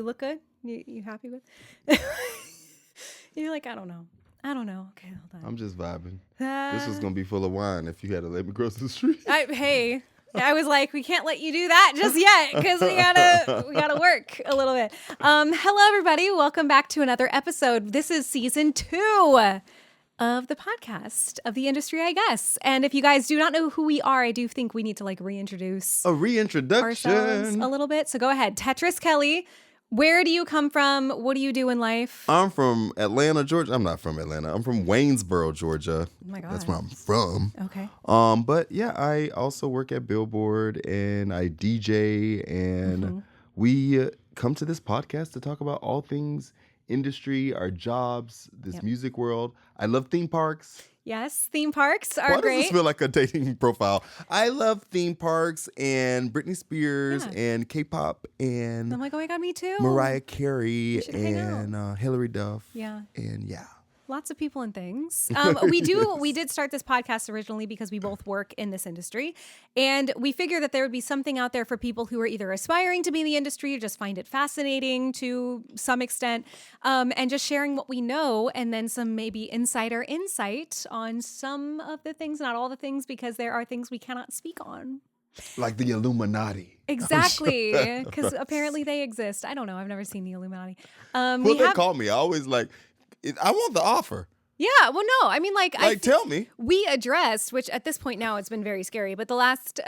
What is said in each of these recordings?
look good? You happy with? You're like, I don't know. Okay, hold on. I'm just vibing. This was gonna be full of wine if you had to let me cross the street. Hey, I was like, we can't let you do that just yet because we gotta work a little bit. Hello, everybody. Welcome back to another episode. This is season 2 of the podcast of the industry, I guess. And if you guys do not know who we are, I do think we need to reintroduce a reintroduction ourselves a little bit. So go ahead, Tetris Kelly. Where do you come from? What do you do in life? I'm from Atlanta, Georgia. I'm not from Atlanta. I'm from Waynesboro, Georgia. Oh my God. That's where I'm from. Okay. But yeah, I also work at Billboard and I DJ and we come to this podcast to talk about all things industry, our jobs, this music world. I love theme parks. Yes, theme parks are Why great. does this feel like a dating profile? I love theme parks and Britney Spears and K-pop and I'm like, oh my God, me too. Mariah Carey hang and Hilary Duff. Yeah. And Lots of people and things. We did start this podcast originally because we both work in this industry. And we figured that there would be something out there for people who are either aspiring to be in the industry or just find it fascinating to some extent, and just sharing what we know and then some maybe insider insight on some of the things, not all the things, because there are things we cannot speak on. Like the Illuminati. Exactly, because apparently they exist. I don't know. I've never seen the Illuminati. They call me. I always I want the offer. Yeah, well, no, I mean, tell me. We addressed, which at this point now it's been very scary, but the last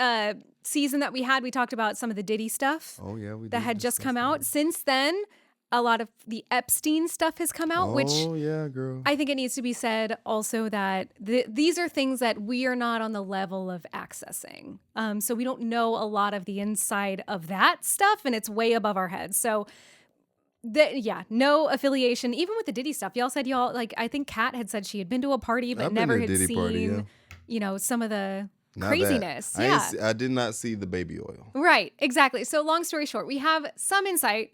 season that we had, we talked about some of the Diddy stuff. Oh, yeah, we did. That had just come out. Since then, a lot of the Epstein stuff has come out, which yeah, girl. I think it needs to be said also that these are things that we are not on the level of accessing. So we don't know a lot of the inside of that stuff, and it's way above our heads. So no affiliation, even with the Diddy stuff. Y'all said I think Kat had said she had been to a party, but never had seen, some of the craziness. I did not see the baby oil. Right, exactly. So long story short, we have some insight,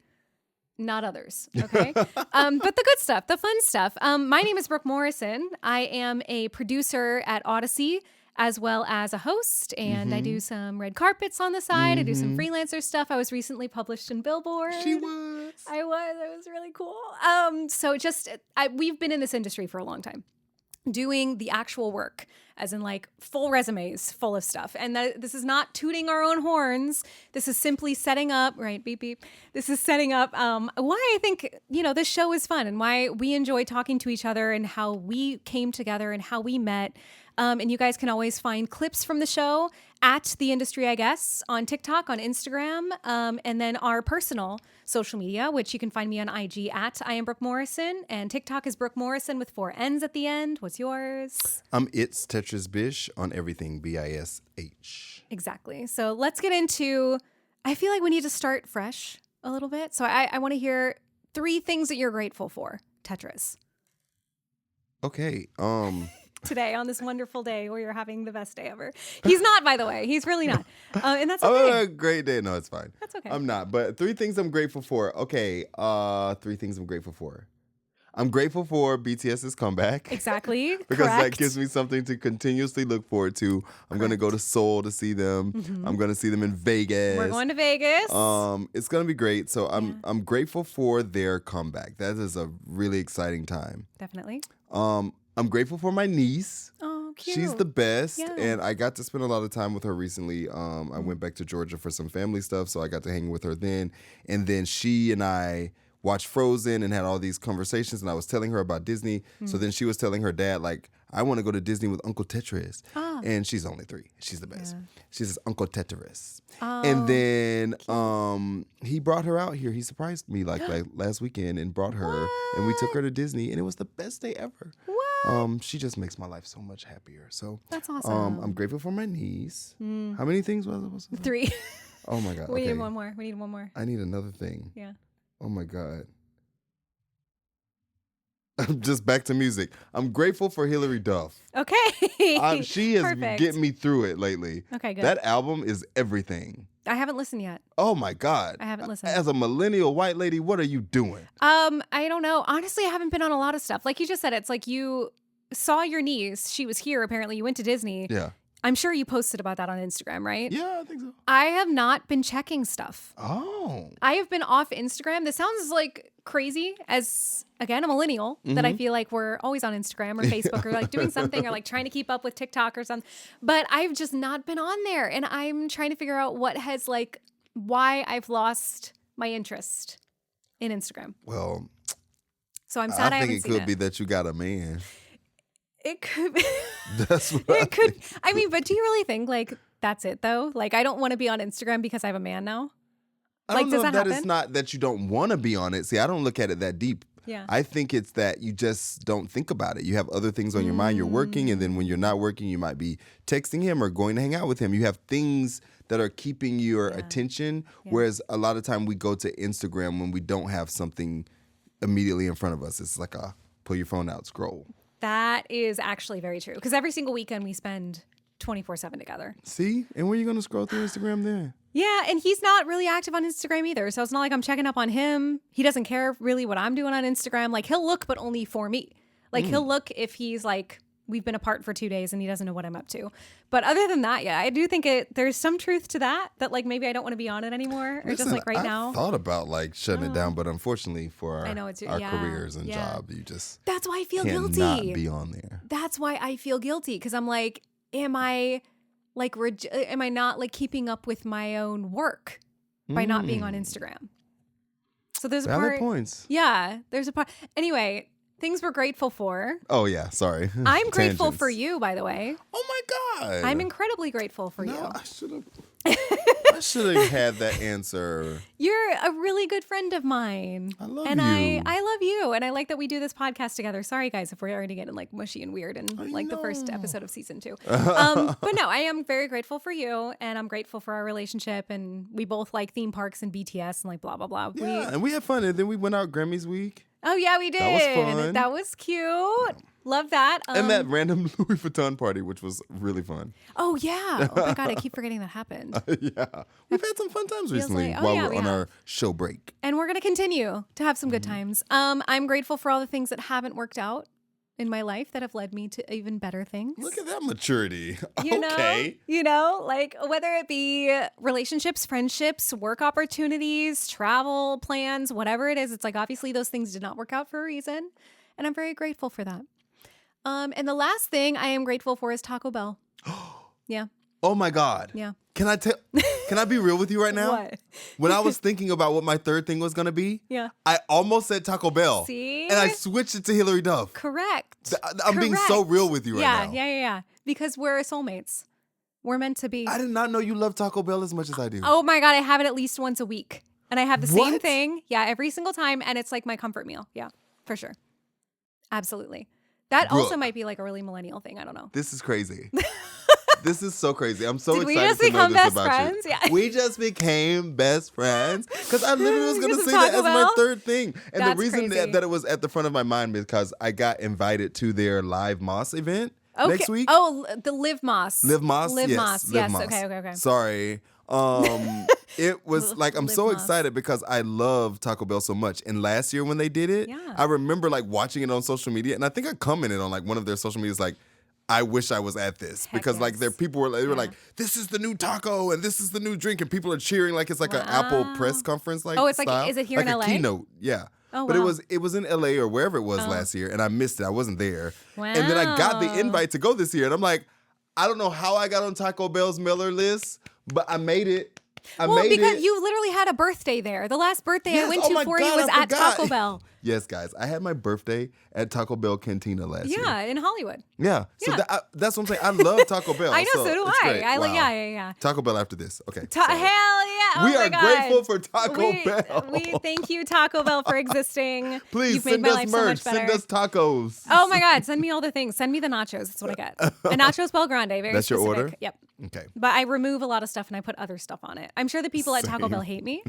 not others, okay? But the good stuff, the fun stuff. My name is Brooke Morrison. I am a producer at Odyssey, as well as a host, and I do some red carpets on the side. I do some freelancer stuff. I was recently published in Billboard. She was. I was. It was really cool. So we've been in this industry for a long time, doing the actual work, as in full resumes full of stuff. And this is not tooting our own horns. This is simply setting up, right, beep, beep. This is setting up why I think, this show is fun and why we enjoy talking to each other and how we came together and how we met. And you guys can always find clips from the show at The Industry, I guess, on TikTok, on Instagram, and then our personal social media, which you can find me on IG at I am Brooke Morrison, and TikTok is Brooke Morrison with 4 N's at the end. What's yours? It's Tetris Bish on everything, Bish. Exactly. So let's get into, I feel like we need to start fresh a little bit. So I want to hear 3 things that you're grateful for, Tetris. Okay. Today on this wonderful day where you're having the best day ever. He's not, by the way. He's really not. And that's okay. A great day. No, it's fine. That's okay. I'm not. But 3 things I'm grateful for. Okay. 3 things I'm grateful for. I'm grateful for BTS's comeback. Exactly. Because Correct. that gives me something to continuously look forward to. I'm going to go to Seoul to see them. I'm going to see them in Vegas. We're going to Vegas. It's going to be great. So I'm grateful for their comeback. That is a really exciting time. Definitely. I'm grateful for my niece. Oh, cute. She's the best. Yeah. And I got to spend a lot of time with her recently. I went back to Georgia for some family stuff, so I got to hang with her then. And then she and I watched Frozen and had all these conversations, and I was telling her about Disney. So then she was telling her dad, I want to go to Disney with Uncle Tetris. Oh. And she's only 3. She's the best. Yeah. She says, Uncle Tetris. Oh. And then he brought her out here. He surprised me last weekend and brought her. What? And we took her to Disney, and it was the best day ever. What? She just makes my life so much happier. So that's awesome. I'm grateful for my niece. How many things was it? 3. Oh, my God. We need one more. I need another thing. Yeah. Oh, my God. I'm just back to music. I'm grateful for Hilary Duff. Okay. She is getting me through it lately. Okay, good. That album is everything. I haven't listened yet. Oh, my God. I haven't listened. As a millennial white lady, what are you doing? I don't know. Honestly, I haven't been on a lot of stuff. Like you just said, it's like you saw your niece. She was here, apparently. You went to Disney. Yeah. I'm sure you posted about that on Instagram, right? Yeah, I think so. I have not been checking stuff. Oh. I have been off Instagram. This sounds like crazy as, again, a millennial, that I feel like we're always on Instagram or Facebook or like doing something or like trying to keep up with TikTok or something. But I've just not been on there. And I'm trying to figure out why I've lost my interest in Instagram. Well, So I'm sad I haven't think it seen could be that you got a man. It could be. That's what It could. I mean, but do you really think like that's it though? Like, I don't want to be on Instagram because I have a man now. I don't know does if that that is happen? not that you don't want to be on it. See, I don't look at it that deep. Yeah. I think it's that you just don't think about it. You have other things on your mind. You're working, and then when you're not working, you might be texting him or going to hang out with him. You have things that are keeping your attention, whereas a lot of time we go to Instagram when we don't have something immediately in front of us. It's like pull your phone out, scroll. That is actually very true. Because every single weekend we spend 24/7 together. See? And when are you going to scroll through Instagram then? Yeah, and he's not really active on Instagram either. So it's not like I'm checking up on him. He doesn't care really what I'm doing on Instagram. Like, he'll look, but only for me. Like, he'll look if he's like, we've been apart for 2 days and he doesn't know what I'm up to. But other than that, yeah, I do think there's some truth to that like maybe I don't want to be on it anymore. Or Listen, just like right I now. thought about like shutting it down, but unfortunately for our, I know it's- our yeah, careers and yeah. job, you just That's why I feel cannot guilty. be on there. That's why I feel guilty. Because I'm like, am I not like keeping up with my own work by not being on Instagram? So there's a Valid part. points. Yeah, there's a part. Anyway, things we're grateful for. Oh yeah, sorry. I'm grateful for Tangents. you, by the way. Oh my God. I'm incredibly grateful for No, you. I should have had that answer. You're a really good friend of mine. I love and you. I love you. And I like that we do this podcast together. Sorry, guys, if we're already getting like mushy and weird in like the first episode of season 2. But no, I am very grateful for you. And I'm grateful for our relationship. And we both like theme parks and BTS and like blah, blah, blah. Yeah, and we had fun. And then we went out Grammys week. Oh, yeah, we did. That was fun. That was cute. Love that. And that random Louis Vuitton party, which was really fun. Oh, yeah. Oh, my God. I keep forgetting that happened. Yeah. We've had some fun times recently like- while yeah, we're we on have. our show break. And we're going to continue to have some good times. I'm grateful for all the things that haven't worked out in my life that have led me to even better things. Look at that maturity. You Okay. know, like whether it be relationships, friendships, work opportunities, travel plans, whatever it is, it's like obviously those things did not work out for a reason. And I'm very grateful for that. And the last thing I am grateful for is Taco Bell. Yeah. Oh my God. Yeah. Can I be real with you right now? What? When I was thinking about what my third thing was going to be, Yeah. I almost said Taco Bell. See? And I switched it to Hillary Duff. Correct. I'm being so Correct. real with you right now. Yeah. Because we're soulmates. We're meant to be. I did not know you love Taco Bell as much as I do. Oh my God, I have it at least once a week. And I have the same What? thing. Yeah, every single time. And it's like my comfort meal. Yeah, for sure. Absolutely. That also Brooke. might be like a really millennial thing. I don't know. This is crazy. This is so crazy. I'm so Did we excited just to know become this best about friends? you. Yeah. We just became best friends because I literally was going Because to of say that Taco as my Bell? third thing. And That's the reason crazy. that it was at the front of my mind because I got invited to their live Moss event next week. Oh, the Live Moss. Live Moss? Live Yes. Moss. Live Yes. Moss. Okay. Sorry. It was like, I'm Live so Moss. excited because I love Taco Bell so much. And last year when they did it, Yeah. I remember like watching it on social media. And I think I commented on like one of their social medias like, I wish I was at this because like yes. their people were they were Yeah. like, this is the new taco and this is the new drink and people are cheering like it's like an Apple press conference like. Oh, it's like- style. is it here in like LA? a keynote, yeah. Oh, But wow. it was in LA or wherever it was last year and I missed it. I wasn't there. And then I got the Wow. invite to go this year and I'm like, I don't know how I got on Taco Bell's mailer list, but I made it. I Well, made because it. you literally had a birthday there. The last birthday I Yes, went oh to my for you God, was I at forgot. Taco Bell. Yes, guys, I had my birthday at Taco Bell Cantina last year. Yeah, in Hollywood. Yeah. So Yeah. that's what I'm saying. I love Taco Bell. I know, so do it's I. great. I like, Wow. yeah. Taco Bell after this. Okay. Hell sorry. yeah. Oh We my are God. grateful for Taco Bell. We thank you, Taco Bell, for existing. Please You've made send my us life merch. so much Send better. us tacos. Oh my God, send me all the things. Send me the nachos. That's what I get. And nachos Bel Grande. Very That's your specific. order? Yep. Okay. But I remove a lot of stuff and I put other stuff on it. I'm sure the people at Taco Same. Bell hate me.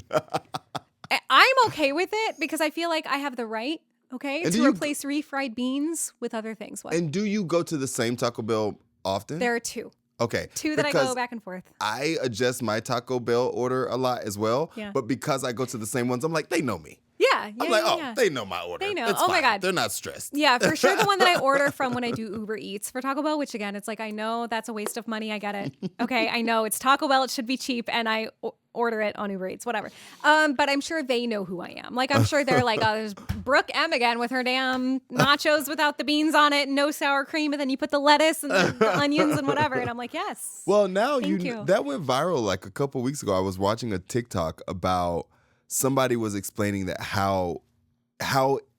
I'm okay with it because I feel like I have the right, okay, And do to you- replace refried beans with other things. What? And do you go to the same Taco Bell often? There are two. Okay. Two that I because go back and forth. I adjust my Taco Bell order a lot as well. Yeah. But because I go to the same ones, I'm like, they know me. Yeah, Yeah. I'm like, they know my order. They know. It's Oh my fine. God. They're not stressed. Yeah, for sure. The one that I order from when I do Uber Eats for Taco Bell, which again, it's like, I know that's a waste of money. I get it. Okay. I know it's Taco Bell. It should be cheap. And I order it on Uber Eats, whatever. But I'm sure they know who I am. Like, I'm sure they're like, oh, there's Brooke M again with her damn nachos without the beans on it, no sour cream. And then you put the lettuce and the onions and whatever. And I'm like, yes. Well, now Thank you. that went viral like a couple weeks ago. I was watching a TikTok about somebody was explaining that how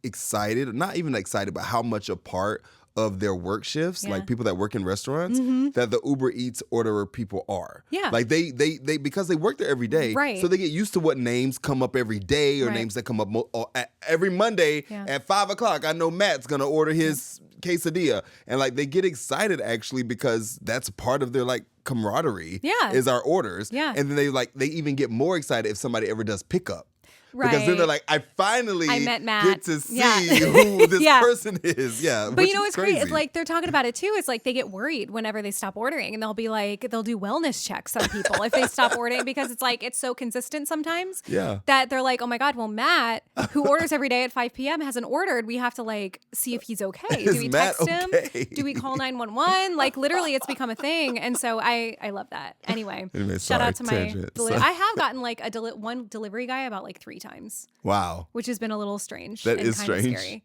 excited, not even excited, but how much a part of their work shifts, like people that work in restaurants, that the Uber Eats orderer people are. Yeah. Like they because they work there every day, Right. so they get used to what names come up every day or names that come up every Monday at 5:00. I know Matt's gonna order his quesadilla, and like they get excited actually because that's part of their like camaraderie. Is our orders. And then they even get more excited if somebody ever does pickup. Because then they're like, I finally met Matt. get to see who this person is. Yeah. But you know what's great? It's like they're talking about it too. It's like they get worried whenever they stop ordering, and they'll be like, they'll do wellness checks on people if they stop ordering, because it's like it's so consistent sometimes that they're like, oh my God, well, Matt, who orders every day at 5 p.m. hasn't ordered. We have to like see if he's okay. Do we text him? Do we call 911? Like literally it's become a thing. And so I love that. Anyway, shout out to my I have gotten like one delivery guy about like 3 times. Wow. Which has been a little strange. That and is kind strange. of scary.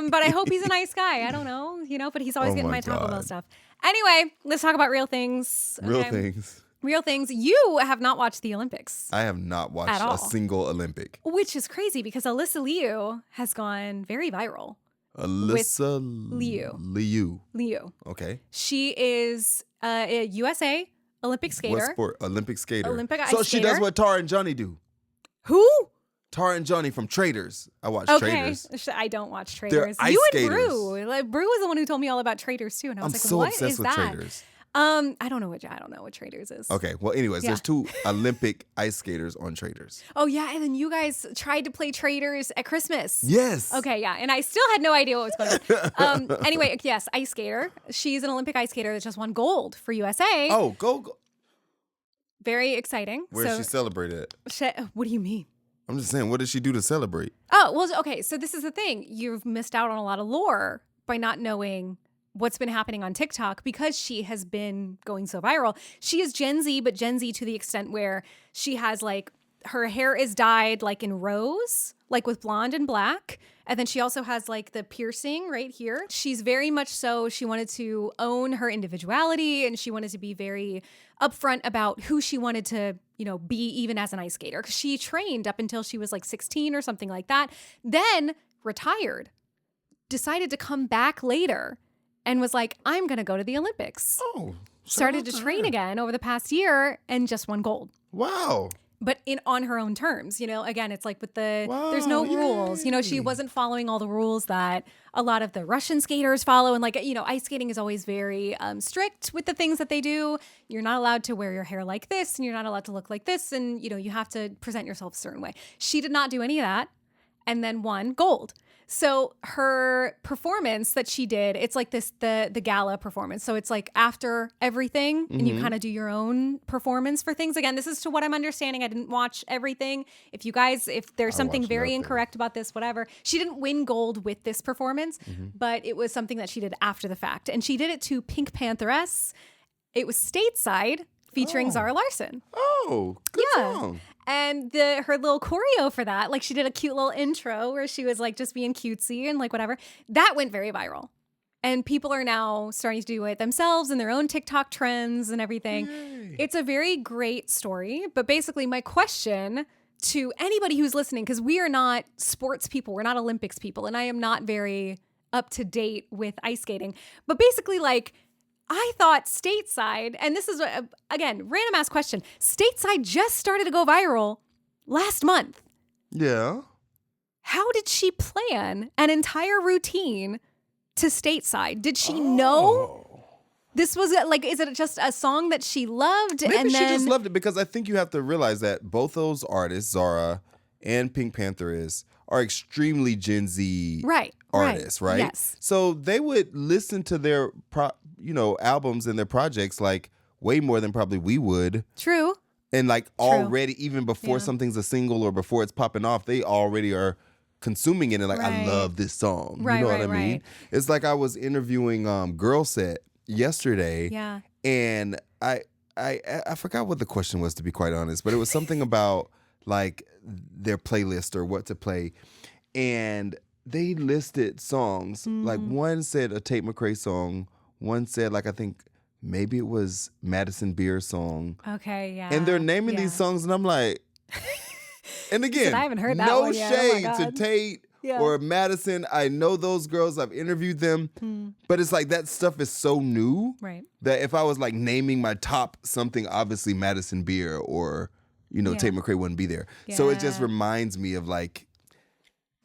But I hope he's a nice guy. I don't know, but he's always getting my Taco Bell stuff. Anyway, let's talk about real things. Real things. Real things. You have not watched the Olympics. I have not watched a single Olympic. Which is crazy because Alysa Liu has gone very viral. Alysa Liu. Okay. She is a USA Olympic skater. What sport? Olympic skater. Olympic ice skater. So skater. She does what Tara and Johnny do. Who? Tara and Johnny from Traders. I watch Traders. I don't watch Traders. They're ice skaters. Brew. Like, Brew was the one who told me all about Traders too, and I was like, so "What obsessed is with that?" Traders. I don't know what Traders is. Okay. Well, anyways, there's 2 Olympic ice skaters on Traders. Oh yeah, and then you guys tried to play Traders at Christmas. Yes. Okay, yeah, and I still had no idea what was going on. Anyway, yes, ice skater. She's an Olympic ice skater that just won gold for USA. Oh, go. Very exciting. Where did she celebrate it? What do you mean? I'm just saying, what did she do to celebrate? Oh, well, okay. So this is the thing. You've missed out on a lot of lore by not knowing what's been happening on TikTok because she has been going so viral. She is Gen Z, but Gen Z to the extent where she has like, her hair is dyed like in rose, like with blonde and black. And then she also has like the piercing right here. She's very much so, she wanted to own her individuality and she wanted to be very upfront about who she wanted to, be even as an ice skater. Because she trained up until she was like 16 or something like that. Then retired, decided to come back later and was like, I'm going to go to the Olympics. Oh, started to train again over the past year and just won gold. Wow. But on her own terms, again, it's like with there's no rules. She wasn't following all the rules that a lot of the Russian skaters follow. And ice skating is always very strict with the things that they do. You're not allowed to wear your hair like this and you're not allowed to look like this. And, you have to present yourself a certain way. She did not do any of that and then won gold. So her performance that she did, it's like the gala performance. So it's like after everything and you kind of do your own performance for things. Again, this is to what I'm understanding. I didn't watch everything. If there's something very incorrect about this, whatever. She didn't win gold with this performance, but it was something that she did after the fact. And she did it to Pink Pantheress. It was stateside featuring Zara Larsson. Oh, good song. And her little choreo for that, like she did a cute little intro where she was like just being cutesy and like whatever. That went very viral. And people are now starting to do it themselves in their own TikTok trends and everything. Yay. It's a very great story. But basically my question to anybody who's listening, because we are not sports people, we're not Olympics people, and I am not very up to date with ice skating. But basically I thought stateside, and this is, again, random ass question. Stateside just started to go viral last month. Yeah. How did she plan an entire routine to stateside? Did she know this was is it just a song that she loved? Maybe she just loved it because I think you have to realize that both those artists, Zara and Pink Pantheress, are extremely Gen Z artists, right? Yes. So they would listen to their albums and their projects like way more than probably we would. True. And like already, even before Yeah. something's a single or before it's popping off, they already are consuming it and like, I Right. love this song. Right, You know what I right, mean? right. It's like I was interviewing Girl Set yesterday, Yeah. and I forgot what the question was, to be quite honest, but it was something about like their playlist or what to play, and they listed songs. Like one said a Tate McRae song, one said like I think maybe it was Madison Beer's song. Okay, yeah. And they're naming these songs, and I'm like, and again, I haven't heard that no one yet. Oh my shade to God. Tate Yeah. or Madison. I know those girls. I've interviewed them. But it's like that stuff is so new Right. that if I was like naming my top something, obviously Madison Beer or, Yeah. Tate McRae wouldn't be there. So it just Yeah. reminds me of like,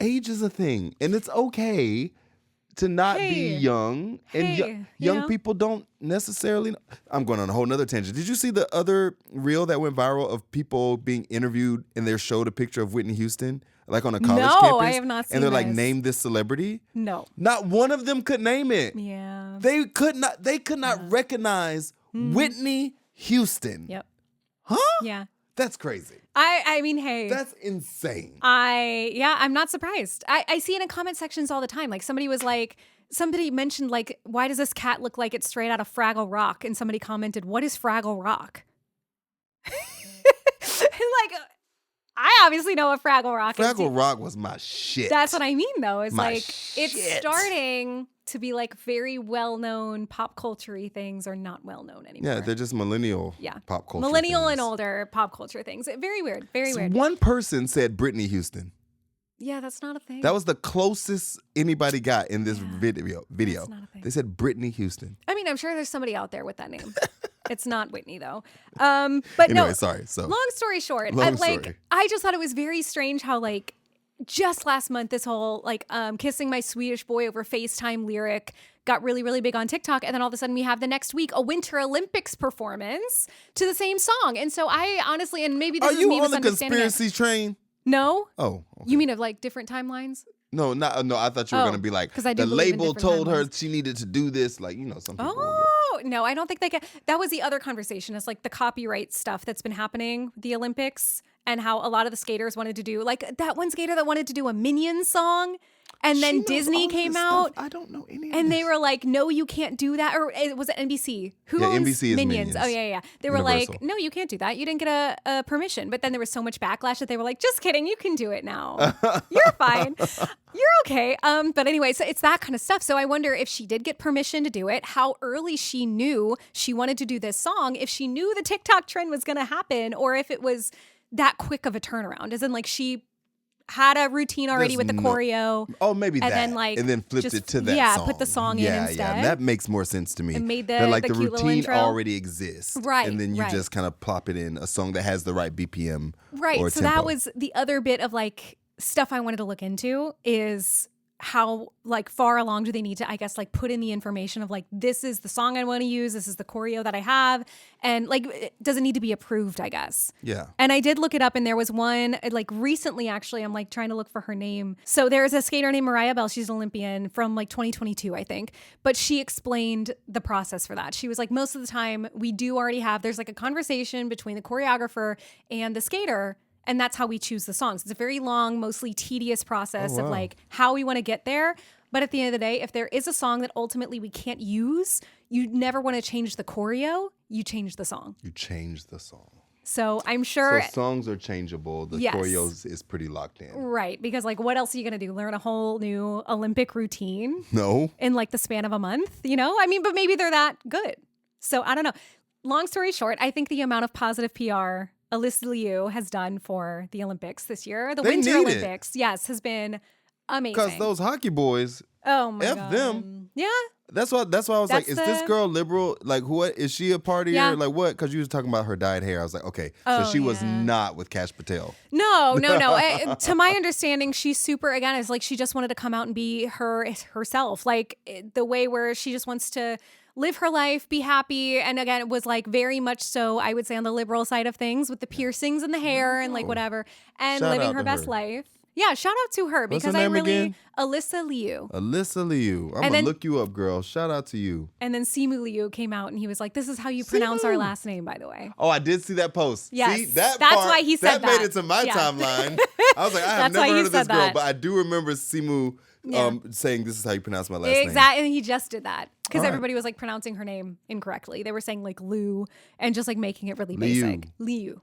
age is a thing. And it's okay to not be Hey. young, and Hey, young you know? people don't necessarily. I'm going on a whole nother tangent. Did you see the other reel that went viral of people being interviewed and they showed a picture of Whitney Houston, like on a college No, campus? I have not seen And they're like, this. name this celebrity. No. Not one of them could name it. Yeah. They could not. They could not recognize Whitney Houston. Yep. Huh? Yeah. That's crazy. I mean, hey. That's insane. I'm not surprised. I see it in comment sections all the time. Like somebody mentioned like, why does this cat look like it's straight out of Fraggle Rock? And somebody commented, what is Fraggle Rock? Like, I obviously know what Fraggle Rock is. Fraggle Rock was my shit. That's what I mean, though. It's My like it's shit. starting to be like very well-known pop culture-y things are not well-known anymore. Yeah, they're just millennial pop culture. Millennial and things. older pop culture things. Very weird. Very So weird. one person said Britney Houston. Yeah, that's not a thing. That was the closest anybody got in this video. That's not a thing. They said Britney Houston. I mean, I'm sure there's somebody out there with that name. It's not Whitney though. But Anyway, no. sorry. So Long story short, Long story. I just thought it was very strange how like just last month this whole like kissing my Swedish boy over FaceTime lyric got really, really big on TikTok. And then all of a sudden we have the next week a Winter Olympics performance to the same song. And so I honestly, and maybe this are is you me on the misunderstanding it. conspiracy train? No? Oh, okay. You mean of like different timelines? No, not no. I thought you were Oh, gonna be like 'cause I do the believe in label different told her timelines. she needed to do this. Like some people. Oh, no, I don't think they can. That was the other conversation. It's like the copyright stuff that's been happening with the Olympics and how a lot of the skaters wanted to do, like that one skater that wanted to do a Minions song. And She then knows Disney all came this out. stuff. I don't know any of And they this. were like, no, you can't do that. Or it was it NBC? Who Yeah, owns NBC is Minions. Oh, yeah. They were Universal. like, no, you can't do that. You didn't get a permission. But then there was so much backlash that they were like, just kidding. You can do it now. You're fine. You're okay. But anyway, so it's that kind of stuff. So I wonder if she did get permission to do it, how early she knew she wanted to do this song, if she knew the TikTok trend was going to happen, or if it was that quick of a turnaround. As in like she had a routine already There's with the no- choreo. Oh, maybe and that. then, like, and then flipped just- it to that yeah, song. put the song in Yeah, instead. that makes more sense to me. And made That, like the cute little routine intro. already exists. Right, And then you right. just kind of plop it in a song that has the right BPM. Right. Or So tempo. that was the other bit of like stuff I wanted to look into is how like far along do they need to, I guess, like put in the information of like, this is the song I want to use. This is the choreo that I have. And like, does it need to be approved, I guess? Yeah. And I did look it up and there was one like recently, actually, I'm like trying to look for her name. So there's a skater named Mariah Bell. She's an Olympian from like 2022, I think. But she explained the process for that. She was like, most of the time we do already have, there's like a conversation between the choreographer and the skater. And that's how we choose the songs. It's a very long, mostly tedious process of wow. like how we want to get there. But at the end of the day, if there is a song that ultimately we can't use, you never want to change the choreo, you change the song. You change the song. So I'm sure. So songs are changeable. The Yes. choreos is pretty locked in. Right. Because like what else are you going to do? Learn a whole new Olympic routine No. in like the span of a month, you know? I mean, but maybe they're that good. So I don't know. Long story short, I think the amount of positive PR Alysa Liu has done for the Olympics this year, the They Winter need it. Olympics, yes, has been amazing. Because those hockey boys, oh my F God. them. Yeah. that's why I was like, That's is this the- girl liberal? Like, what? Is she a partier? Yeah. Like, what? Because you was talking about her dyed hair. I was like, okay. Oh, So she was yeah. not with Kash Patel. No. To my understanding, she's super, again, it's like she just wanted to come out and be herself. Like the way where she just wants to live her life, be happy. And again, it was like very much so, I would say, on the liberal side of things with the piercings in the hair and like whatever. And Shout living out her to best her. life. Yeah, shout out to her What's her because name again? Alysa Liu. Alysa Liu. I'm going to look you up, girl. Shout out to you. And then Simu Liu came out and he was like, this is how you pronounce our last name, by the way. Oh, I did see that post. Yes. See, That's why he said that. made it to my timeline. I was like, I have never heard of this girl, but I do remember Simu saying this is how you pronounce my last name. Exactly. And he just did that because All right. everybody was like pronouncing her name incorrectly. They were saying like Liu and just like making it really Liu. basic. Liu.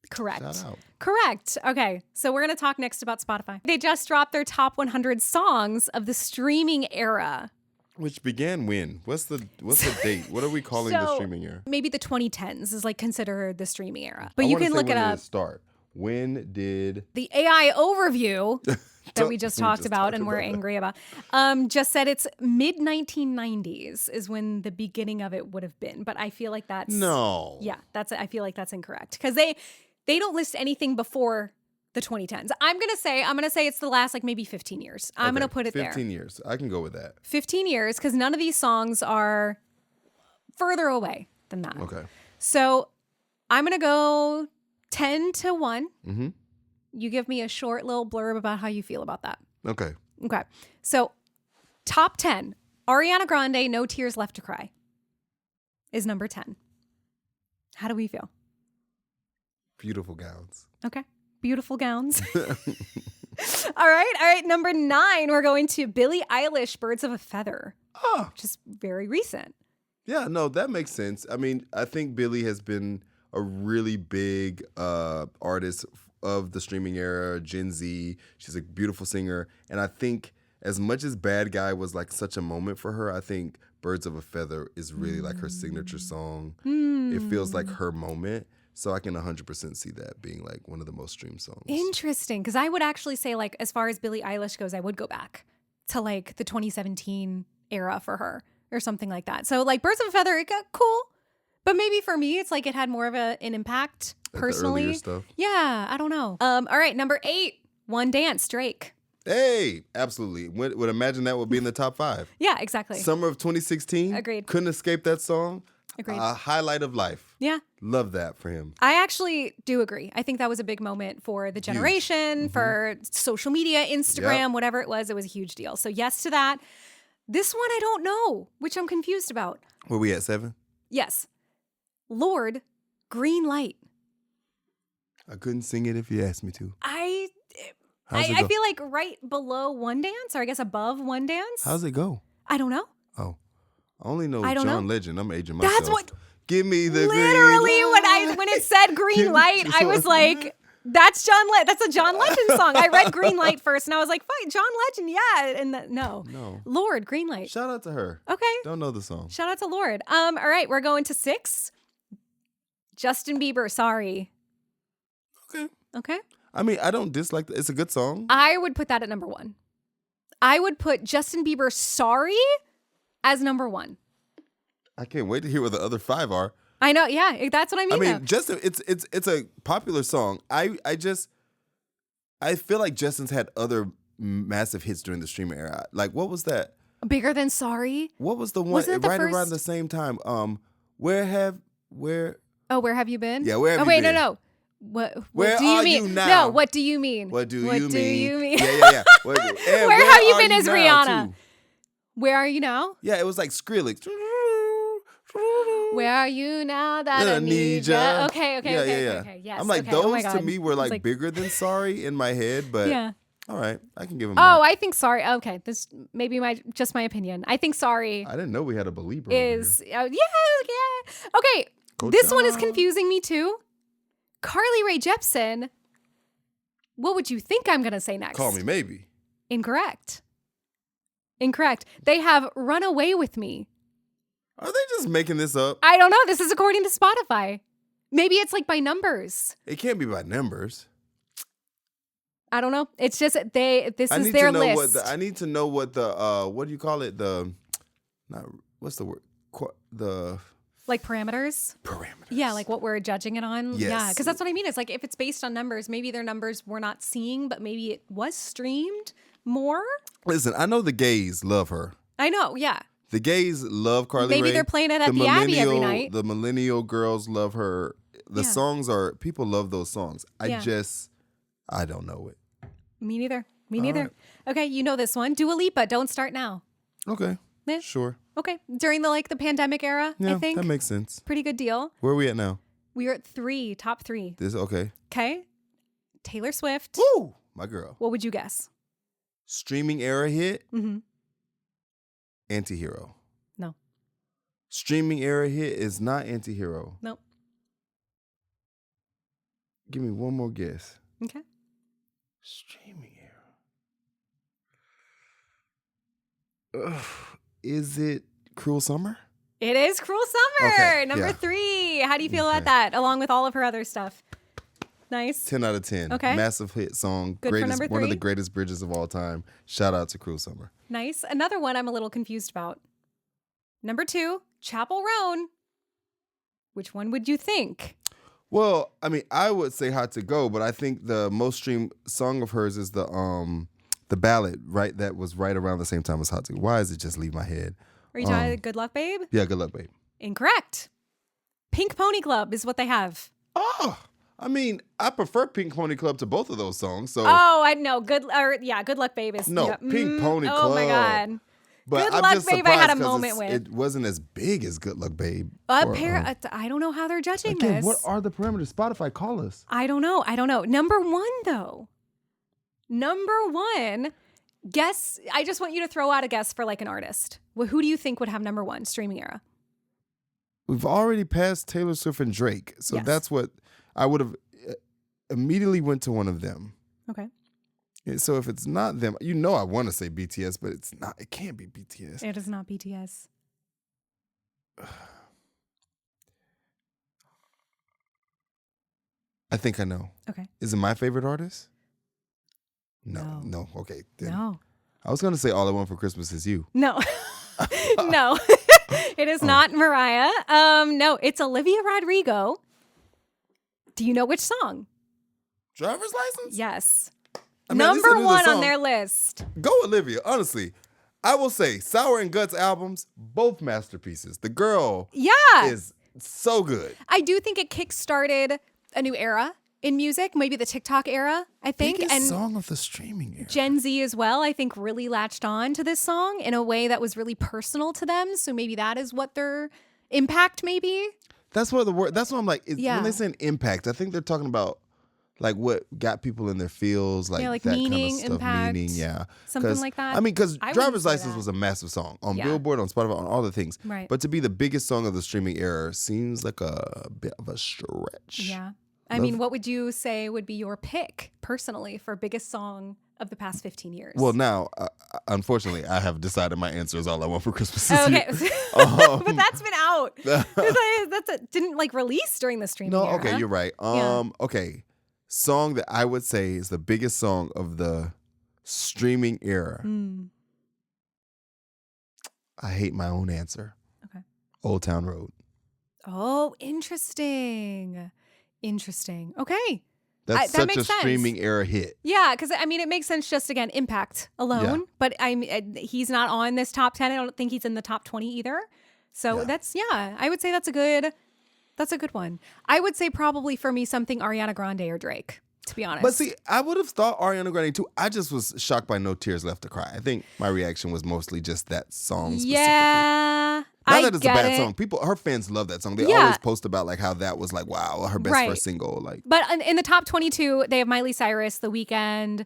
Correct. Shout out. Correct. Okay. So we're going to talk next about Spotify. They just dropped their top 100 songs of the streaming era. Which began when? What's the date? What are we calling the streaming era? Maybe the 2010s is like considered the streaming era. But I you wanna can say look it when did up. Start. When did The AI overview that we just talked about and we're angry about just said it's mid 1990s is when the beginning of it would have been. But I feel like that's I feel like that's incorrect because they don't list anything before the 2010s. I'm gonna say it's the last like maybe 15 years. I'm gonna put it 15 there. 15 years. I can go with that. 15 years because none of these songs are further away than that. Okay. So I'm gonna go 10 to 1. Mm-hmm. You give me a short little blurb about how you feel about that. Okay. Okay. So top 10. Ariana Grande, No Tears Left to Cry is number 10. How do we feel? Beautiful gowns. Okay. Beautiful gowns. All right. Number 9, we're going to Billie Eilish, Birds of a Feather. Oh. Which is very recent. Yeah, no, that makes sense. I mean, I think Billie has been a really big artist of the streaming era, Gen Z. She's a beautiful singer. And I think as much as Bad Guy was like such a moment for her, I think Birds of a Feather is really like her signature song. It feels like her moment. So I can 100% see that being like one of the most streamed songs. Interesting. Because I would actually say like as far as Billie Eilish goes, I would go back to like the 2017 era for her or something like that. So like Birds of a Feather, it got cool. But maybe for me, it's like it had more of an impact personally. The earlier stuff. Yeah, I don't know. All right, number 8, One Dance, Drake. Hey, absolutely. Would imagine that would be in the top 5. Yeah, exactly. Summer of 2016. Agreed. Couldn't escape that song. Agreed. Highlight of life. Yeah. Love that for him. I actually do agree. I think that was a big moment for the generation, for social media, Instagram, whatever it was a huge deal. So yes to that. This one I don't know, which I'm confused about. Were we at 7? Yes. Lord, Green Light. I couldn't sing it if you asked me to. I go? feel like right below One Dance, or I guess above One Dance. How's it go? I don't know. Oh, I only know I don't John know. Legend. I'm aging myself. That's what. Give me the Literally, green light. when it said Green Light, I was like, that's That's a John Legend song. I read Green Light first, and I was like, fine, John Legend, yeah. And no, Lord, Green Light. Shout out to her. Okay. Don't know the song. Shout out to Lord. All right, we're going to 6. Justin Bieber, Sorry. Okay. I mean, I don't dislike it. It's a good song. I would put that at number 1. I would put Justin Bieber, Sorry as number 1. I can't wait to hear what the other 5 are. I know, yeah, that's what I mean. I mean, Justin, it's a popular song. I feel like Justin's had other massive hits during the streaming era. Like, what was that? Bigger Than Sorry. What was the one Wasn't it the right first? around the same time? Where have you been? Yeah, where have you wait, been? no. What Where do you are mean? you now? No, what do you mean? What do you mean? mean? Yeah. Where have you been are as now, Rihanna? too? Where are you now? Yeah, it was like Skrillex. Where are you now that I need ya? Okay. Yes. I'm like, okay. those oh my to God. me were It's like bigger than Sorry in my head, but Yeah. all right, I can give him Oh, that. I think Sorry. Okay, this may be my opinion. I think Sorry I didn't know we had a believer is yeah. Okay, this one is confusing me too. Carly Rae Jepsen. What would you think I'm gonna say next? Call Me Maybe. Incorrect. They have Run Away With Me. Are they just making this up? I don't know. This is according to Spotify. Maybe it's like by numbers. It can't be by numbers. I don't know. It's just this I is need their to know list. I need to know what the what do you call it? What's the word? The Like parameters? parameters. Yeah, like what we're judging it on. Yes. Yeah, because that's what I mean. It's like if it's based on numbers, maybe their numbers we're not seeing, but maybe it was streamed more. Listen, I know the gays love her. I know, yeah. The gays love Carly Rae. Maybe they're playing it at the Abbey every night. The millennial girls love her. The songs people love those songs. Yeah. I don't know it. Me neither. Me neither. right. Okay, you know this one. Dua Lipa, Don't Start Now. Okay. Yeah. Sure. Okay, during the pandemic era, Yeah, I think. that makes sense. Pretty good deal. Where are we at now? We are at top 3. This okay. Okay. Taylor Swift. Woo! My girl. What would you guess? Streaming era hit. Mm-hmm. Antihero. No. Streaming era hit is not Antihero. Nope. Give me one more guess. Okay. Streaming era. Ugh. Is it Cruel Summer? It is Cruel Summer, Okay, number yeah. 3. How do you feel about Okay. that, along with all of her other stuff? Nice. 10 out of 10. Okay. Massive hit song. Good for number One of the 3. greatest bridges of all time. Shout out to Cruel Summer. Nice. Another one I'm a little confused about. Number 2, Chappell Roan. Which one would you think? Well, I mean, I would say Hot to Go, but I think the most streamed song of hers is the ballad, right? That was right around the same time as Hot to Go. Why does it just leave my head? Are you talking Good Luck, Babe? Yeah, Good Luck, Babe. Incorrect. Pink Pony Club is what they have. Oh, I mean, I prefer Pink Pony Club to both of those songs. So Oh, I know. Good Luck, Babe is No, yeah, Pink Pony Oh my Club. God. but Good I'm Luck, just Babe, I had a surprised 'cause moment with. It wasn't as big as Good Luck, Babe. I don't know how they're judging Again, this. what are the parameters? Spotify, call us. I don't know. Number 1, though. Number 1. Guess. I just want you to throw out a guess for like an artist. Well, who do you think would have number 1 streaming era? We've already passed Taylor Swift and Drake. So Yes. that's what I would have immediately went to one of them. Okay. So if it's not them, I want to say BTS, but it's not. It can't be BTS. It is not BTS. I think I know. Okay. Is it my favorite artist? No. No. Okay. Then No. I was gonna say All I Want for Christmas Is You. No. No. It is not Mariah. No, it's Olivia Rodrigo. Do you know which song? Driver's License? Yes. I mean, at least I Number knew the 1 on song. their list. Go Olivia. Honestly, I will say Sour and Guts albums, both masterpieces. The girl Yeah. is so good. I do think it kickstarted a new era in music, maybe the TikTok era, I think. Biggest And song of the streaming era. Gen Z as well, I think, really latched on to this song in a way that was really personal to them. So maybe that is what their impact maybe. That's what That's what I'm like. Yeah. When they say an impact, I think they're talking about like what got people in their feels, like, Yeah, like that meaning, kind of stuff. impact, Meaning, yeah, something 'Cause, like that. I mean, because I wouldn't Driver's say License that. was a massive song on Yeah. Billboard, on Spotify, on all the things. Right. But to be the biggest song of the streaming era seems like a bit of a stretch. Yeah. I mean, what would you say would be your pick personally for biggest song of the past 15 years? Well, now, unfortunately, I have decided my answer is All I Want for Christmas Is okay. You. But that's been out. Didn't like release during the streaming No, era. okay, you're right. Yeah. Okay, song that I would say is the biggest song of the streaming era. I hate my own answer. Okay. Old Town Road. Oh, interesting. Okay. That's that such makes a sense. streaming era hit. Yeah, because I mean, it makes sense just again, impact alone. Yeah. But he's not on this top 10. I don't think he's in the top 20 either. So I would say that's a good one. I would say probably for me something Ariana Grande or Drake, to be honest. But see, I would have thought Ariana Grande too. I just was shocked by No Tears Left to Cry. I think my reaction was mostly just that song specifically. Yeah. Not that it's a bad song. Her fans love that song. They Yeah. always post about like how that was like, wow, her best Right. first single. Like, But in the top 22, they have Miley Cyrus, The Weeknd.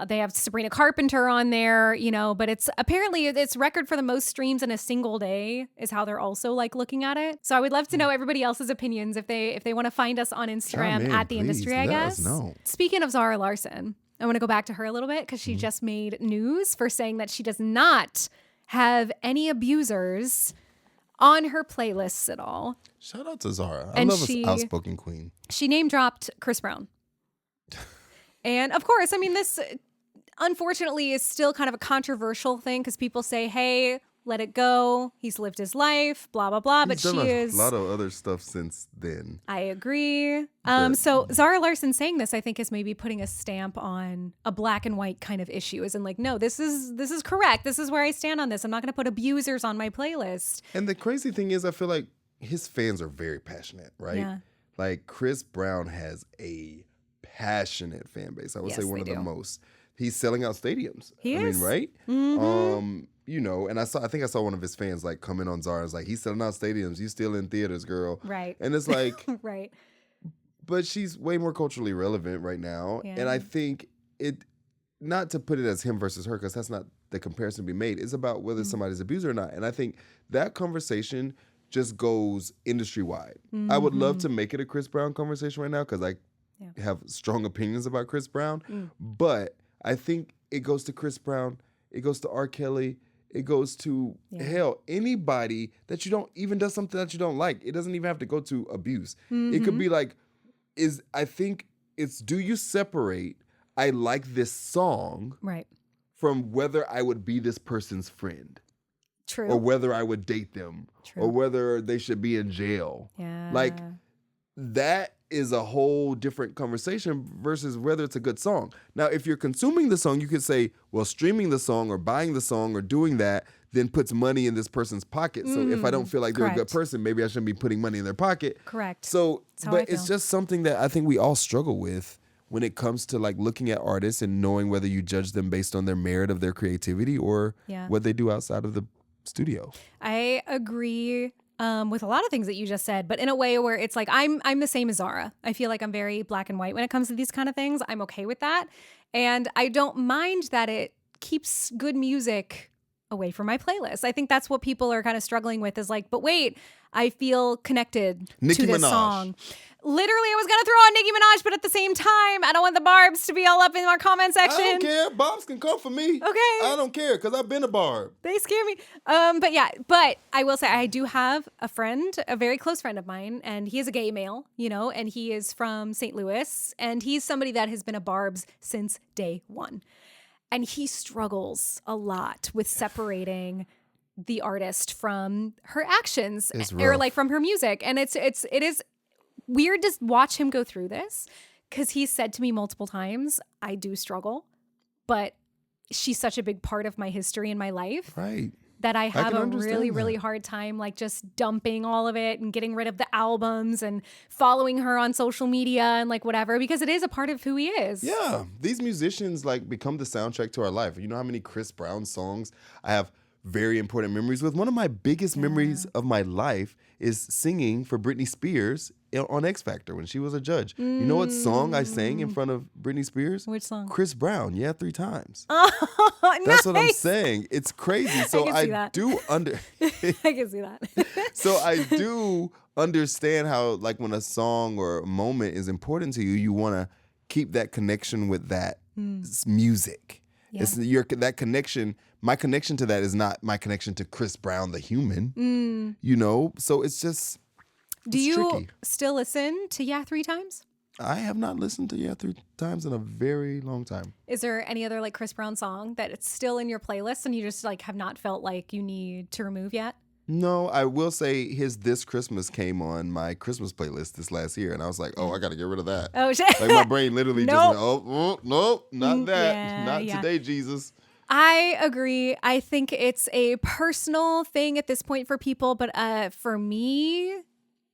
They have Sabrina Carpenter on there, but it's apparently it's record for the most streams in a single day is how they're also like looking at it. So I would love to know everybody else's opinions if they want to find us on Instagram Chime in, at the industry, I please. Let guess. us know. Speaking of Zara Larsson, I want to go back to her a little bit because she just made news for saying that she does not have any abusers on her playlists at all. shout out to Zara. And I love she- an outspoken queen. She name dropped Chris Brown. And of course, I mean, this unfortunately is still kind of a controversial thing because people say, hey, let it go. He's lived his life, blah, blah, blah. But He's done she a is. lot of other stuff since then. I agree. But- So Zara Larsson saying this, I think, is maybe putting a stamp on a black and white kind of issue. As in, like, no, this is correct. This is where I stand on this. I'm not going to put abusers on my playlist. And the crazy thing is, I feel like his fans are very passionate, right? Yeah. Like Chris Brown has a passionate fan base. I would Yes, say one they of the do. most. he's selling out stadiums. He is. mean, right? Mm-hmm. You know, and I think I saw one of his fans like comment on Zara. It's like, he's selling out stadiums. You still in theaters, girl. Right. And it's like, right. but she's way more culturally relevant right now. Yeah. And I think not to put it as him versus her, because that's not the comparison to be made. It's about whether somebody's abuser or not. And I think that conversation just goes industry-wide. I would love to make it a Chris Brown conversation right now, because I have strong opinions about Chris Brown. But I think it goes to Chris Brown, it goes to R. Kelly, it goes to, hell, anybody that you don't, even does something that you don't like. It doesn't even have to go to abuse. It could be like, I think it's, do you separate, I like this song, right, from whether I would be this person's friend? True. Or whether I would date them. True. Or whether they should be in jail. Yeah. Like, that is a whole different conversation versus whether it's a good song. Now, if you're consuming the song, you could say, well, streaming the song or buying the song or doing that then puts money in this person's pocket. So if I don't feel like they're a good person, maybe I shouldn't be putting money in their pocket. Correct. So, but it's just something that I think we all struggle with when it comes to like looking at artists and knowing whether you judge them based on their merit of their creativity or what they do outside of the studio. I agree with a lot of things that you just said, but in a way where it's like I'm the same as Zara. I feel like I'm very black and white when it comes to these kind of things. I'm okay with that. And I don't mind that it keeps good music away from my playlist. I think that's what people are kind of struggling with is like, but wait, I feel connected to this song. Literally, I was going to throw on Nicki Minaj, but at the same time, I don't want the Barbs to be all up in our comment section. I don't care. Barbs can come for me. Okay. I don't care because I've been a Barb. They scare me. But I will say I do have a friend, a very close friend of mine, and he is a gay male, you know, and he is from St. Louis, and he's somebody that has been a Barbs since day one. And he struggles a lot with separating the artist from her actions or like from her music. And it is weird to watch him go through this because he's said to me multiple times, I do struggle, but she's such a big part of my history and my life. Right. That I have a really, really hard time like just dumping all of it and getting rid of the albums and following her on social media and like whatever, because it is a part of who he is. Yeah. These musicians like become the soundtrack to our life. You know how many Chris Brown songs I have very important memories with? One of my biggest memories of my life is singing for Britney Spears on X Factor when she was a judge. You know what song I sang in front of Britney Spears? Which song? Chris Brown. Yeah, 3 times. Oh, That's what I'm saying. It's crazy. So I do I can see that. So I do understand how like when a song or a moment is important to you, you want to keep that connection with that music. Yeah. It's that connection. My connection to that is not my connection to Chris Brown, the human, you know? So it's just, Do you tricky. Still listen to Yeah 3 times? I have not listened to Yeah 3 times in a very long time. Is there any other like Chris Brown song that it's still in your playlist and you just like have not felt like you need to remove yet? No, I will say his This Christmas came on my Christmas playlist this last year, and I was like, oh, I got to get rid of that. Oh, shit. Like my brain literally just went, nope, not that. Today, Jesus. I agree. I think it's a personal thing at this point for people, but for me,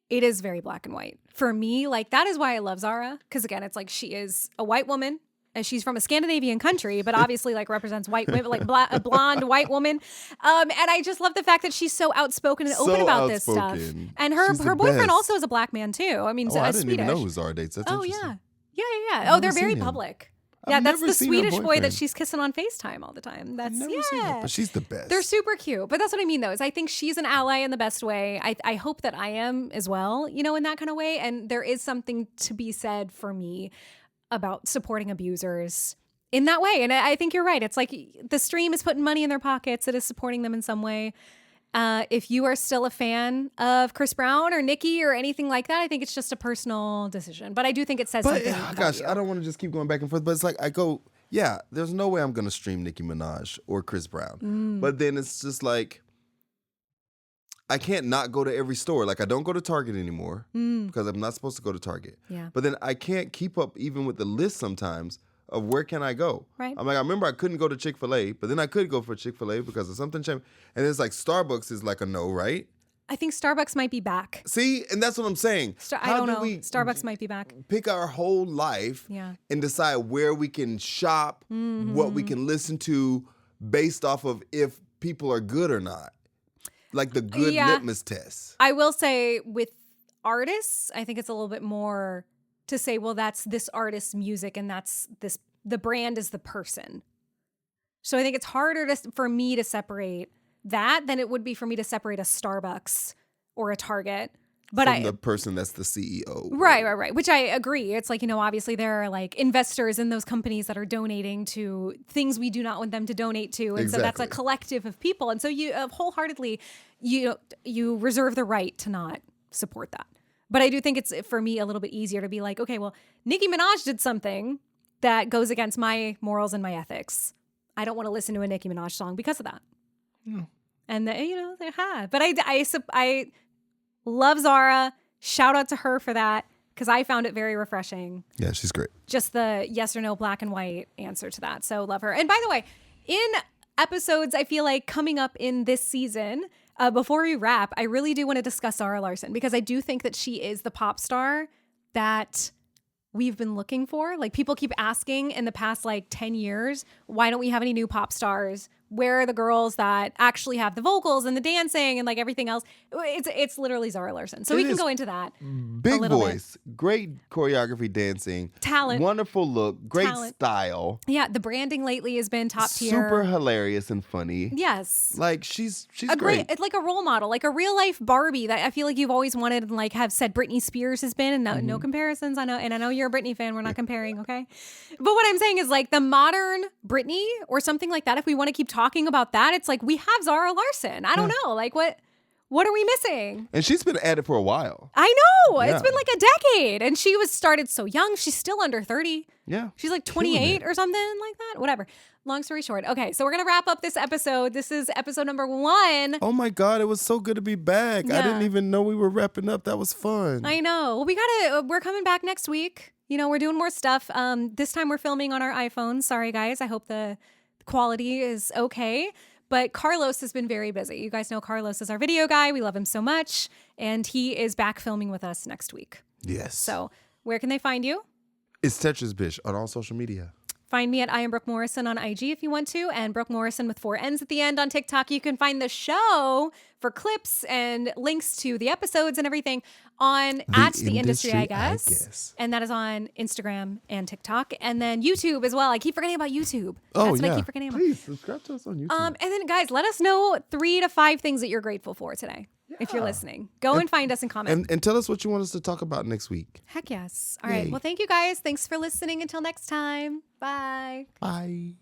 it is very black and white. For me, like that is why I love Zara, because again, it's like she is a white woman. And she's from a Scandinavian country, but obviously like represents white women, like a blonde white woman. And I just love the fact that she's so outspoken and open about this stuff. And her boyfriend best. also is a black man too. I mean, I didn't Swedish. even know who Zara dates. That's interesting. Yeah. I've They're never very seen him. public. I've Yeah, that's never the seen her Swedish boy that boyfriend. she's kissing on FaceTime all the time. That's I've never seen her, but she's the best. They're super cute. But that's what I mean though, is I think she's an ally in the best way. I hope that I am as well, you know, in that kind of way. And there is something to be said for me about supporting abusers in that way. And I think you're right. It's like the stream is putting money in their pockets. It is supporting them in some way. If you are still a fan of Chris Brown or Nicki or anything like that, I think it's just a personal decision. But I do think it says something about you. I don't want to just keep going back and forth. But it's like there's no way I'm going to stream Nicki Minaj or Chris Brown. But then it's just like, I can't not go to every store. Like I don't go to Target anymore because I'm not supposed to go to Target. Yeah. But then I can't keep up even with the list sometimes of where can I go. Right. I'm like, I remember I couldn't go to Chick-fil-A, but then I could go for Chick-fil-A because of something changed. And it's like Starbucks is like a no, right? I think Starbucks might be back. See, and that's what I'm saying. I don't know. Starbucks might be back. Pick our whole life and decide where we can shop, what we can listen to based off of if people are good or not. Like the good litmus test. I will say with artists, I think it's a little bit more to say, well, that's this artist's music and the brand is the person. So I think it's harder for me to separate that than it would be for me to separate a Starbucks or a Target. But From the person that's the CEO. Right. Which I agree. It's like, obviously there are like investors in those companies that are donating to things we do not want them to donate to. And so that's a collective of people. And so you wholeheartedly, you reserve the right to not support that. But I do think it's, for me, a little bit easier to be like, okay, well, Nicki Minaj did something that goes against my morals and my ethics. I don't want to listen to a Nicki Minaj song because of that. Yeah. And but I love Zara. Shout out to her for that because I found it very refreshing. Yeah, she's great. Just the yes or no black and white answer to that. So love her. And by the way, in episodes, I feel like coming up in this season, before we wrap, I really do want to discuss Zara Larsson because I do think that she is the pop star that we've been looking for. Like people keep asking in the past 10 years, why don't we have any new pop stars? Where are the girls that actually have the vocals and the dancing and everything else? It's literally Zara Larsson. So we can go into that. Big voice, great choreography, dancing, talent, wonderful look, great style. Yeah, the branding lately has been top tier. Super hilarious and funny. Yes. She's great. It's like a role model, like a real life Barbie that I feel like you've always wanted and have said Britney Spears has been, and no comparisons. I know you're a Britney fan. We're not comparing, okay? But what I'm saying is the modern Britney or something like that, if we want to keep talking about that, it's we have Zara Larsson. I don't know. What are we missing? And she's been at it for a while. I know. Yeah. It's been a decade. And she was started so young. She's still under 30. Yeah. She's 28 or something like that. Whatever. Long story short. Okay, so we're going to wrap up this episode. This is episode number 1. Oh my God, it was so good to be back. Yeah. I didn't even know we were wrapping up. That was fun. I know. Well, we're coming back next week. We're doing more stuff. This time we're filming on our iPhones. Sorry, guys. I hope the quality is okay. But Carlos has been very busy. You guys know Carlos is our video guy. We love him so much. And he is back filming with us next week. Yes. So where can they find you? It's Tetris Bish on all social media. Find me at I am Brooke Morrison on IG if you want to, and Brooke Morrison with 4 N's at the end on TikTok. You can find the show for clips and links to the episodes and everything on The Industry, I guess. And that is on Instagram and TikTok. And then YouTube as well. I keep forgetting about YouTube. That's what I keep forgetting about. Please subscribe to us on YouTube. And then guys, let us know 3 to 5 things that you're grateful for today. If you're listening, go and find us and comment. And tell us what you want us to talk about next week. Heck yes. All right. Well, thank you guys. Thanks for listening. Until next time. Bye. Bye.